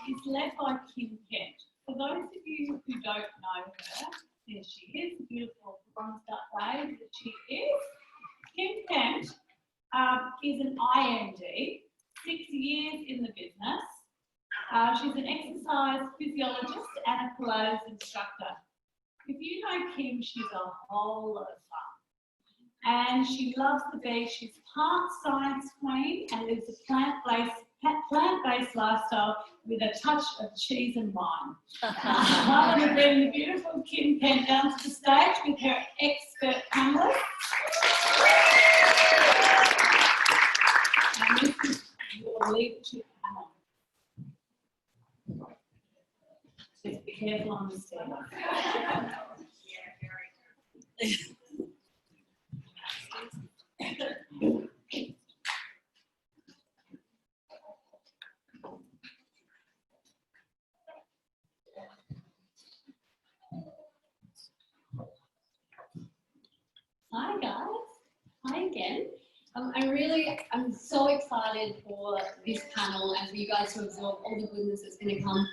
is led by Kim Kent. For those of you who don't know her, there she is, the beautiful bronzed up babe that she is. Kim Kent is an IMD, 6 years in the business. She's an exercise physiologist and a Pilates instructor. If you know Kim, she's a whole lot of fun. And she loves the beach. She's part science queen and lives a plant-based lifestyle with a touch of cheese and wine. I'm going to bring the beautiful Kim Kent down to the stage with her expert panelist. And this is your leadership panel. Just be careful on the stairs. Hi guys, hi again. I'm so excited for this panel and for you guys to absorb all the goodness that's going to come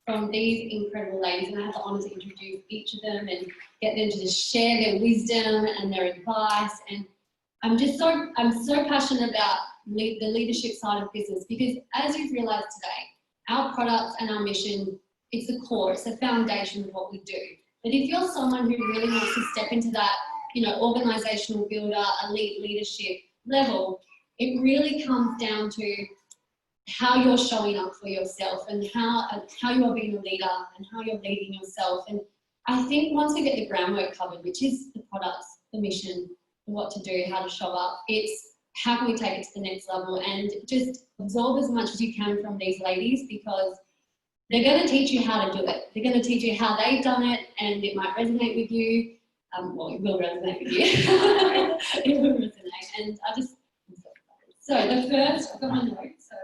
from these incredible ladies, and I have the honour to introduce each of them and get them to just share their wisdom and their advice. And I'm so passionate about the leadership side of business, because as you've realised today, our products and our mission, it's the core, it's the foundation of what we do. But if you're someone who really wants to step into that, you know, organisational builder, elite leadership level, it really comes down to how you're showing up for yourself and how you are being a leader and how you're leading yourself. And I think once we get the groundwork covered, which is the products, the mission, what to do, how to show up, it's how can we take it to the next level, and just absorb as much as you can from these ladies, because they're going to teach you how to do it. They're going to teach you how they've done it, and it might resonate with you. Well, it will resonate with you. It will resonate. And I'm so excited. So the first, I've got my notes. So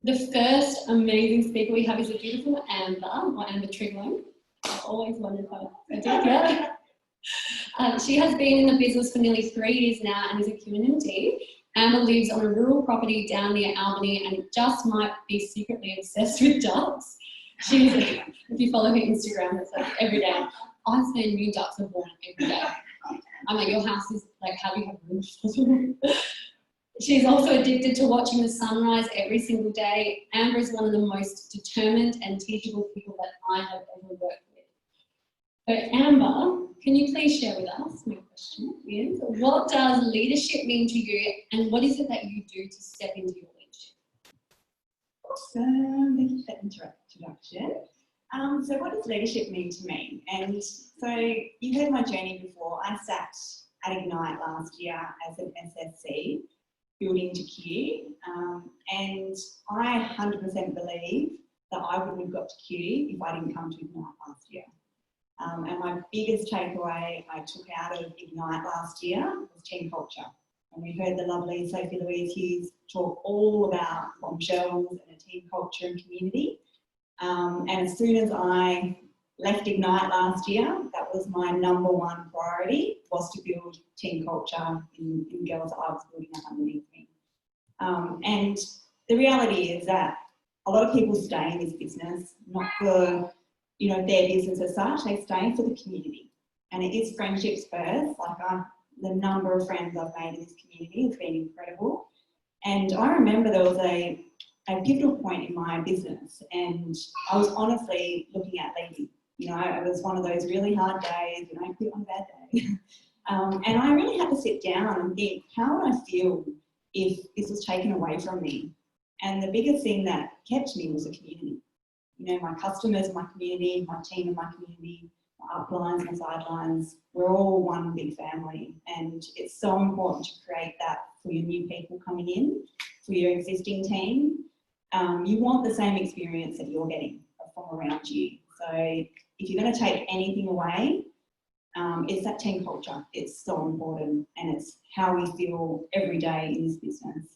the first amazing speaker we have is a beautiful Amber, or Amber Triglow. I always wondered if I did that. She has been in the business for nearly 3 years now and is a QMD. Amber lives on a rural property down near Albany and just might be secretly obsessed with ducks. If you follow her Instagram, it's like every day. I swear new ducks are born every day. I'm like, your house is like, how do you have roofs? She's also addicted to watching the sunrise every single day. Amber is one of the most determined and teachable people that I have ever worked with. So Amber, can you please share with us, my question is, what does leadership mean to you, and what is it that you do to step into your leadership? Awesome, thank you for that introduction. So what does leadership mean to me? And so you heard my journey before. I sat at Ignite last year as an SSC, building to Q, and I 100% believe that I wouldn't have got to Q if I didn't come to Ignite last year. And my biggest takeaway I took out of Ignite last year was team culture. And we heard the lovely Sophie Louise Hughes talk all about bombshells and a team culture and community. And as soon as I left Ignite last year, that was my #1 priority, was to build team culture in girls that I was building up underneath me. And the reality is that a lot of people stay in this business, not for their business as such, they stay for the community. And it is friendships first. Like the number of friends I've made in this community has been incredible. And I remember there was a pivotal point in my business, and I was honestly looking at leaving. It was one of those really hard days, quit on a bad day. And I really had to sit down and think, how would I feel if this was taken away from me? And the biggest thing that kept me was the community. My customers, my community, my team and my community, my uplines, my sidelines, we're all one big family. And it's so important to create that for your new people coming in, for your existing team. You want the same experience that you're getting from around you. So if you're going to take anything away, it's that team culture. It's so important, and it's how we feel every day in this business.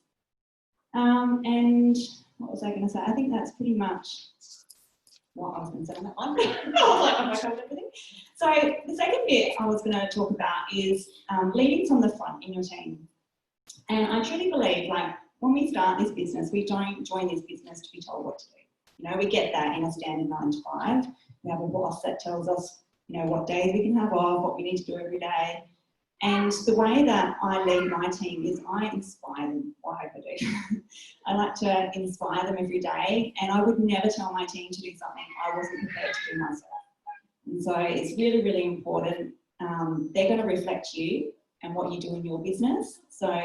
And what was I going to say? I think that's pretty much what I was going to say on that one. I was like, oh my God, everything. So the second bit I was going to talk about is leading from the front in your team. And I truly believe, like, when we start this business, we don't join this business to be told what to do. You know, we get that in a standard 9 to 5. We have a boss that tells us, you know, what days we can have off, what we need to do every day. And the way that I lead my team is I inspire them. Well, I hope I do. I like to inspire them every day, and I would never tell my team to do something I wasn't prepared to do myself. And so it's really, really important. They're going to reflect you and what you do in your business. So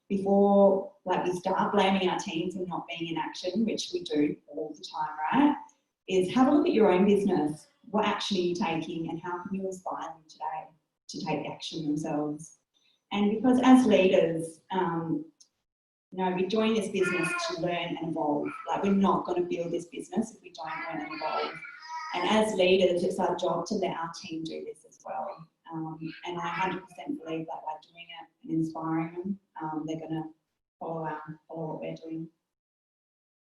before we start blaming our teams and not being in action, which we do all the time, right, is have a look at your own business. What action are you taking, and how can you inspire them today to take action themselves? And because as leaders, we join this business to learn and evolve. We're not going to build this business if we don't learn and evolve. And as leaders, it's our job to let our team do this as well. And I 100% believe that by doing it and inspiring them, they're going to follow what we're doing.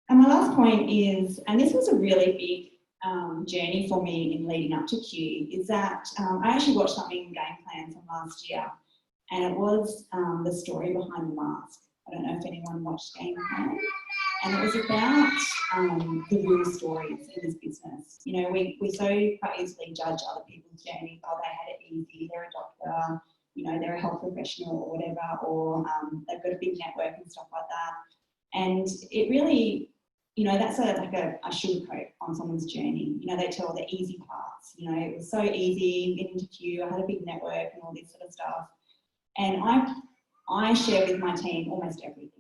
And my last point is, and this was a really big journey for me in leading up to Q, is that I actually watched something in Game Plan from last year, and it was the story behind the mask. I don't know if anyone watched Game Plan, and it was about the real stories in this business. You know, we so quite easily judge other people's journeys. Oh, they had it easy, they're a doctor, you know, they're a health professional or whatever, or they've got a big network and stuff like that. And it really, you know, that's a sugarcoat on someone's journey. You know, they tell the easy parts. You know, it was so easy getting to Q, I had a big network and all this sort of stuff. And I share with my team almost everything.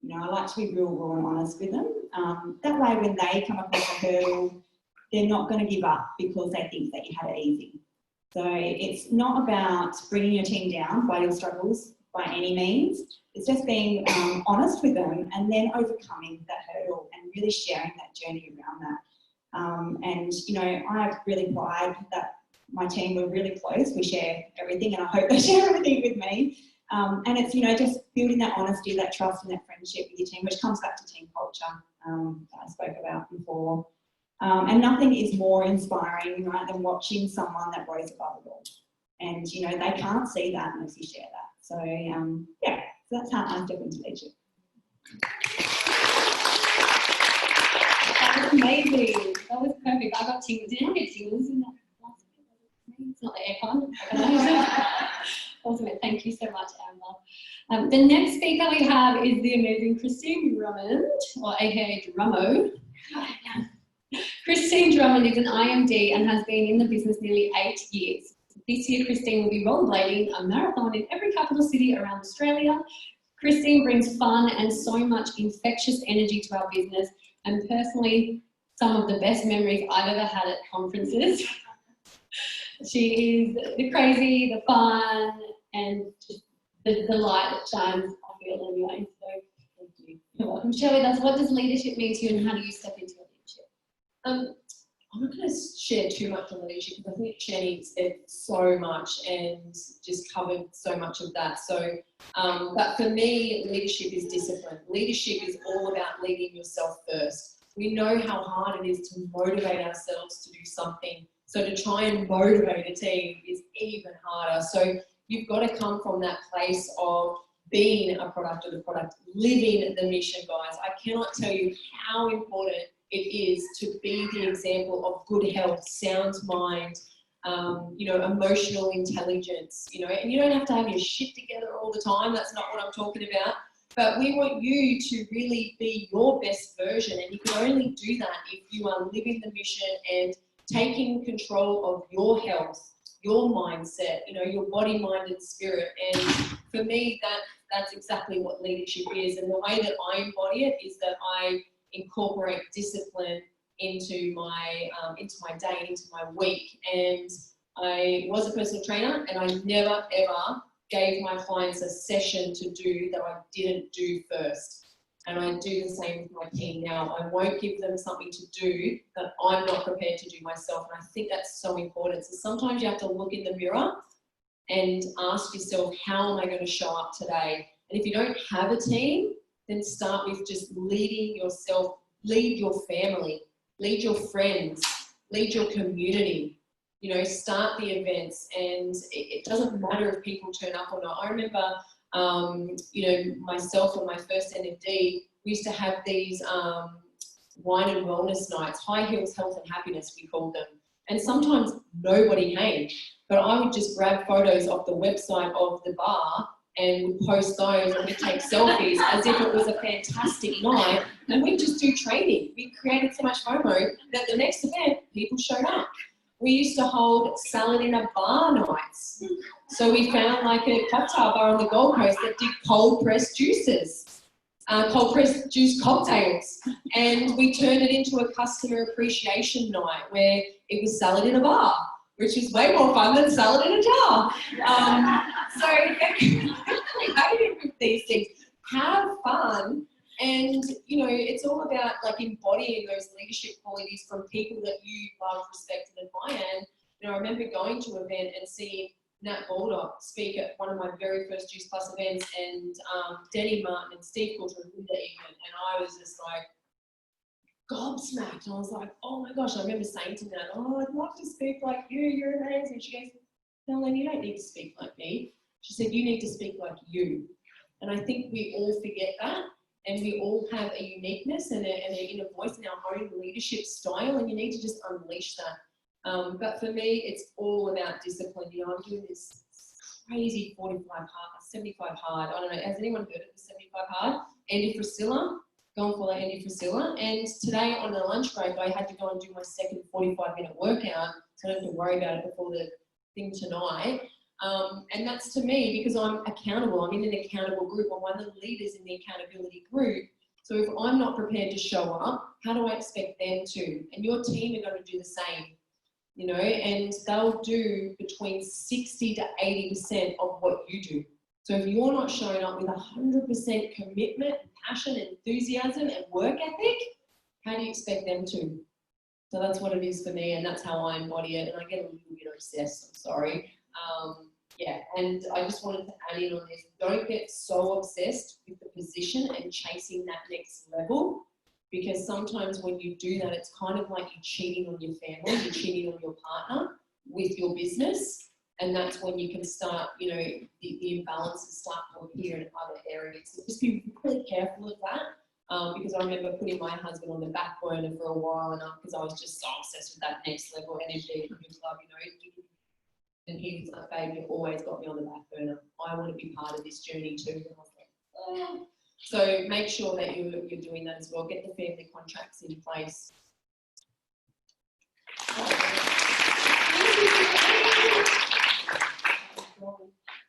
You know, I like to be real raw and honest with them. That way, when they come across a hurdle, they're not going to give up because they think that you had it easy. So it's not about bringing your team down by your struggles by any means. It's just being honest with them and then overcoming that hurdle and really sharing that journey around that. And, you know, I have really pride that my team were really close. We share everything, and I hope they share everything with me. And it's, you know, just building that honesty, that trust and that friendship with your team, which comes back to team culture that I spoke about before. And nothing is more inspiring, right, than watching someone that rose above it all. And, you know, they can't see that unless you share that. So, so that's how I step into leadership. That was amazing. That was perfect. I got tingles. Did I get tingles in that last bit? It's not the aircon. Awesome. Thank you so much, Amber. The next speaker we have is the amazing Christine Drummond, or aka Drummo. Christine Drummond is an IMD and has been in the business nearly 8 years. This year, Christine will be rollerblading a marathon in every capital city around Australia. Christine brings fun and so much infectious energy to our business, and personally, some of the best memories I've ever had at conferences. She is the crazy, the fun, and just the light that shines, I feel, anyway. So thank you. You're welcome. Share with us, what does leadership mean to you, and how do you step into your leadership? I'm not going to share too much on leadership because I think Jenny said so much and just covered so much of that. So, but for me, leadership is discipline. Leadership is all about leading yourself first. We know how hard it is to motivate ourselves to do something. So to try and motivate a team is even harder. So you've got to come from that place of being a product of the product, living the mission, guys. I cannot tell you how important it is to be the example of good health, sound mind, you know, emotional intelligence, you know, and you don't have to have your shit together all the time. That's not what I'm talking about. But we want you to really be your best version, and you can only do that if you are living the mission and taking control of your health, your mindset, you know, your body, mind, and spirit. And for me, that's exactly what leadership is. And the way that I embody it is that I incorporate discipline into my day, into my week. And I was a personal trainer, and I never ever gave my clients a session to do that I didn't do first. And I do the same with my team now. I won't give them something to do that I'm not prepared to do myself. And I think that's so important. So sometimes you have to look in the mirror and ask yourself, how am I going to show up today? And if you don't have a team, then start with just leading yourself, lead your family, lead your friends, lead your community. You know, start the events, and it doesn't matter if people turn up or not. I remember You know, myself and my first NFD, we used to have these wine and wellness nights, high heels, health and happiness, we called them. And sometimes nobody came, but I would just grab photos off the website of the bar and would post those and we'd take selfies as if it was a fantastic night, and we'd just do training. We created so much FOMO that the next event, people showed up. We used to hold salad in a bar nights. So we found like a cocktail bar on the Gold Coast that did cold pressed juices, cold pressed juice cocktails. And we turned it into a customer appreciation night where it was salad in a bar, which was way more fun than salad in a jar. So creative with these things, have fun, and you know, it's all about like embodying those leadership qualities from people that you love, respect, and admire. And you know, I remember going to an event and seeing Nat Baldock speak at one of my very first Juice Plus events, and Denny Martin and Steve Coulter and Linda Egan, and I was just like gobsmacked. I was like, oh my gosh. I remember saying to Nat, oh, I'd love to speak like you, you're amazing. She goes, Helen, you don't need to speak like me. She said, you need to speak like you. And I think we all forget that, and we all have a uniqueness and an inner voice in our own leadership style, and you need to just unleash that. But for me, it's all about discipline. You know, I'm doing this crazy 45 hard, 75 hard. I don't know, has anyone heard of the 75 hard? Andy Frisilla, go and follow Andy Frisilla. And today on the lunch break, I had to go and do my second 45-minute workout, so I don't have to worry about it before the thing tonight. And that's to me because I'm accountable. I'm in an accountable group. I'm one of the leaders in the accountability group. So if I'm not prepared to show up, how do I expect them to? And your team are going to do the same, you know, and they'll do between 60 to 80% of what you do. So if you're not showing up with 100% commitment, passion, enthusiasm, and work ethic, how do you expect them to? So that's what it is for me, and that's how I embody it. And I get a little bit obsessed, I'm sorry. Yeah, and I just wanted to add in on this. Don't get so obsessed with the position and chasing that next level, because sometimes when you do that, it's kind of like you're cheating on your family, you're cheating on your partner with your business. And that's when you can start, you know, the imbalances start to appear in other areas. So just be really careful of that, because I remember putting my husband on the back burner for a while, and because I was just so obsessed with that next level energy club, you know. And he was like, babe, you've always got me on the back burner. I want to be part of this journey too. And I was like, oh. So make sure that you're doing that as well. Get the family contracts in place.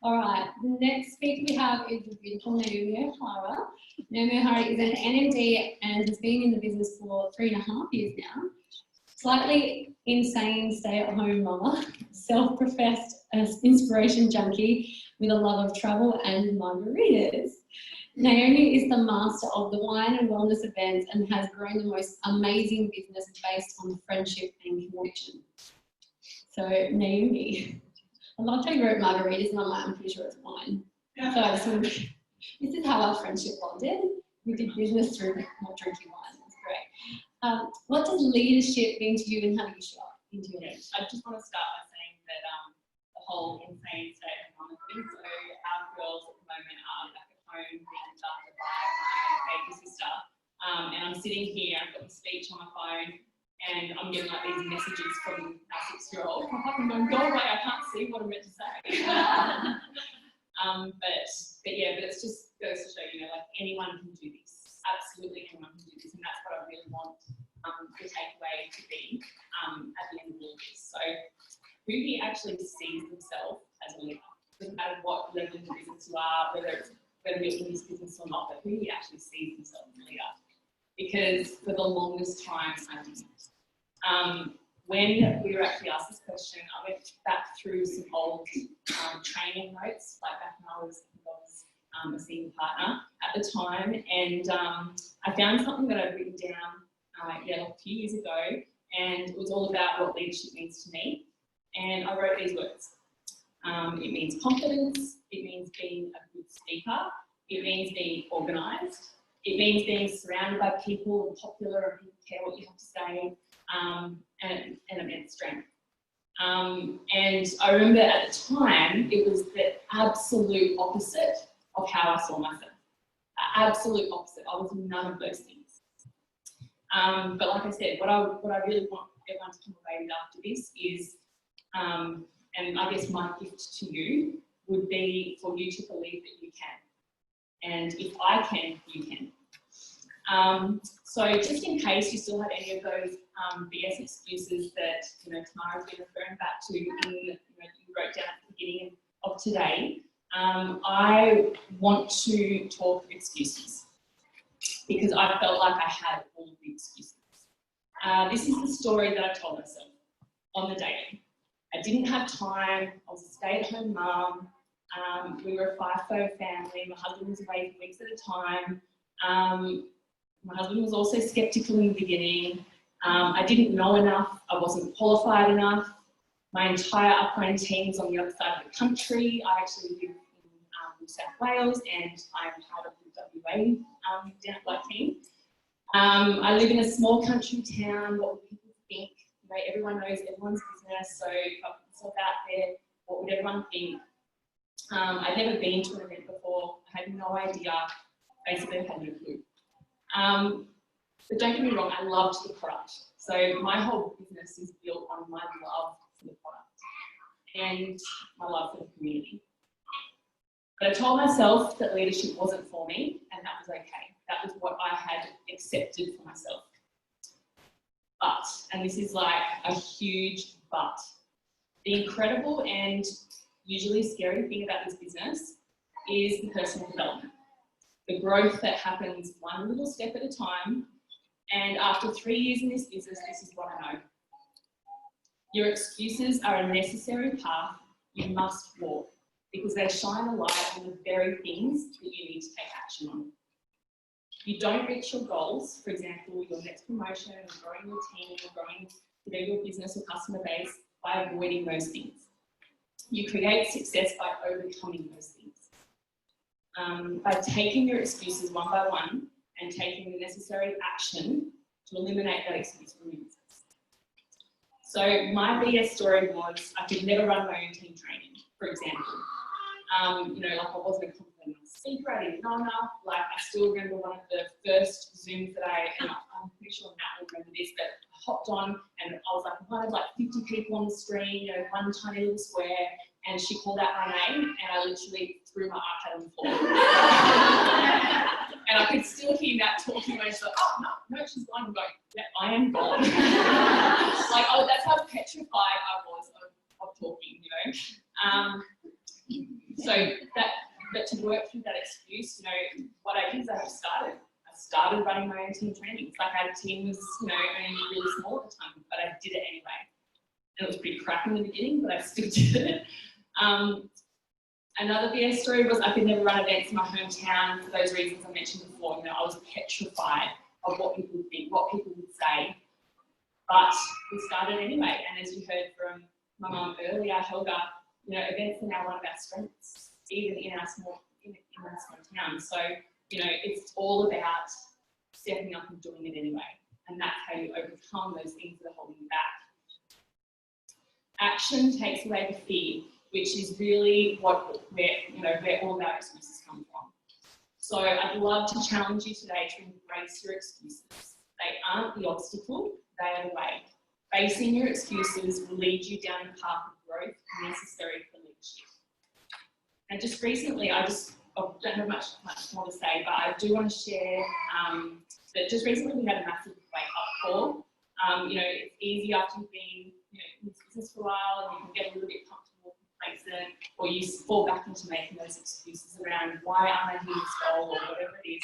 All right, the next speaker we have is the beautiful Naomi O'Hara. Naomi O'Hara is an NMD and has been in the business for 3.5 years now. Slightly insane stay-at-home mama, self-professed inspiration junkie with a love of travel and margaritas. Naomi is the master of the wine and wellness events and has grown the most amazing business based on friendship and connection. So Naomi, I loved how you wrote margaritas, and I'm pretty sure it's wine. So this is how our friendship bonded. We did business through not drinking wine. That's great. What does leadership mean to you, and how do you show up into your life? I just want to start by saying that the whole insane state of mama thing. So our girls at the moment are back at home being looked after by my baby sister, and I'm sitting here. I've got the speech on my phone, and I'm getting like these messages from our 6-year-old. I'm going, go away! I can't see what I'm meant to say. But yeah, but it's just goes to show, you know, like anyone can do this. Absolutely anyone can do this, and that's what I really want the takeaway to be at the end of all this. So who he actually sees himself as a leader, doesn't matter what level of business you are, whether you're in this business or not, but who he actually sees himself as a leader. Because for the longest time, when we were actually asked this question, I went back through some old training notes, like back when I was a senior partner at the time, and I found something that I'd written down a few years ago, and it was all about what leadership means to me. And I wrote these words. It means confidence, it means being a good speaker, it means being organised, it means being surrounded by people and popular and people care what you have to say, and it meant strength. And I remember at the time, it was the absolute opposite of how I saw myself. Absolute opposite. I was none of those things. But like I said, what I really want everyone to come away with after this is, and I guess my gift to you would be for you to believe that you can. And if I can, you can. So just in case you still have any of those BS excuses that Tamara's been referring back to in you wrote down at the beginning of today, I want to talk excuses because I felt like I had all of the excuses. This is the story that I told myself on the day. I didn't have time. I was a stay-at-home mum. We were a FIFO family. My husband was away for weeks at a time. My husband was also skeptical in the beginning. I didn't know enough. I wasn't qualified enough. My entire upline team was on the other side of the country. I actually live in New South Wales and I am part of the WA team. I live in a small country town. What would people think? Everyone knows everyone's business, so if I put myself out there, what would everyone think? I'd never been to an event before. I had no idea. Basically, I had no clue. But don't get me wrong, I loved the product. So my whole business is built on my love for the product and my love for the community. But I told myself that leadership wasn't for me, and that was okay. That was what I had accepted for myself. But, and this is like a huge but, the incredible and usually scary thing about this business is the personal development. The growth that happens one little step at a time. And after 3 years in this business, this is what I know. Your excuses are a necessary path you must walk because they shine a light on the very things that you need to take action on. You don't reach your goals, for example, your next promotion, or growing your team, or growing your business or customer base by avoiding those things. You create success by overcoming those things. By taking your excuses one by one and taking the necessary action to eliminate that excuse from your business. So my BS story was I could never run my own team training, for example. Like I wasn't a confident speaker, I didn't know enough. Like I still remember one of the first Zooms that I'm pretty sure Matt will remember this, but I hopped on and I was like one of like 50 people on the screen, one tiny little square, and she called out my name and I literally threw my iPad on the floor. And I could still hear Matt talking and she's like, oh no, she's gone. I'm going, yeah, I am gone. That's how petrified I was of talking, But to work through that excuse, what I did is I started running my own team trainings. Like our team was, only really small at the time, but I did it anyway. And it was pretty crap in the beginning, but I still did it. Another BS story was I could never run events in my hometown for those reasons I mentioned before. I was petrified of what people would think, what people would say. But we started anyway. And as you heard from my mum earlier, Helga, events are now one of our strengths, even in our small town. So, it's all about stepping up and doing it anyway. And that's how you overcome those things that are holding you back. Action takes away the fear, which is really where all of our excuses come from. So I'd love to challenge you today to embrace your excuses. They aren't the obstacle, they are the way. Facing your excuses will lead you down the path of growth necessary for leadership. And just recently, I don't have much more to say, but I do want to share that just recently we had a massive wake-up call. It's easy after you've been in this business for a while and you can get a little bit comfortable, complacent, or you fall back into making those excuses around why aren't I hitting this goal or whatever it is.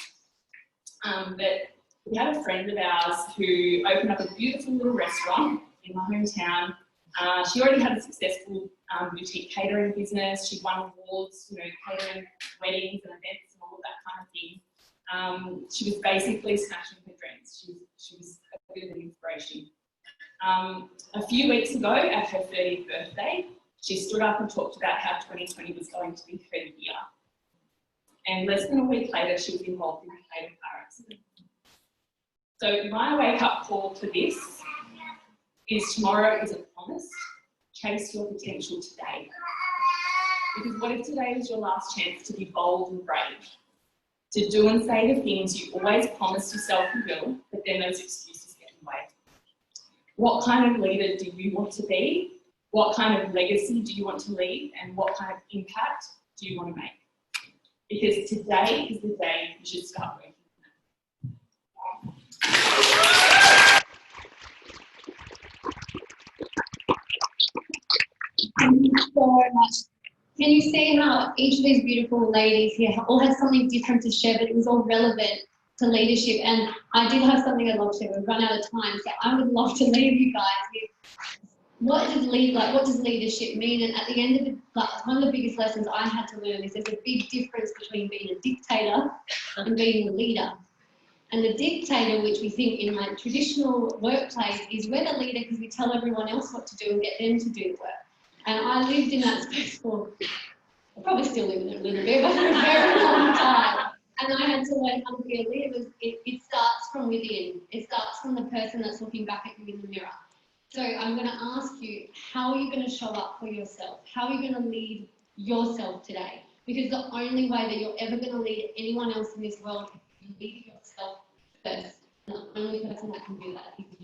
But we had a friend of ours who opened up a beautiful little restaurant in my hometown. She already had a successful boutique catering business. She won awards, catering weddings and events and all of that kind of thing. She was basically smashing her dreams. She was a bit of an inspiration. A few weeks ago, at her 30th birthday, she stood up and talked about how 2020 was going to be her year. And less than a week later, she was involved in a fatal car accident. So my wake-up call for this is tomorrow isn't promised. Chase your potential today. Because what if today was your last chance to be bold and brave? To do and say the things you always promised yourself you will, but then those excuses get in the way. What kind of leader do you want to be? What kind of legacy do you want to leave? And what kind of impact do you want to make? Because today is the day you should start working. Thank you so much. Can you see how each of these beautiful ladies here all had something different to share, but it was all relevant to leadership? And I did have something I'd love to share. We've run out of time, so I would love to leave you guys with what does leadership mean? And at the end of it, one of the biggest lessons I had to learn is there's a big difference between being a dictator and being a leader. And the dictator, which we think in like traditional workplace, is we're the leader because we tell everyone else what to do and get them to do the work. And I lived in that space for, I probably still live in it a little bit, but for a very long time. And I had to learn how to be a leader. It starts from within. It starts from the person that's looking back at you in the mirror. So I'm going to ask you, how are you going to show up for yourself? How are you going to lead yourself today? Because the only way that you're ever going to lead anyone else in this world is lead yourself first. And the only person that can do that is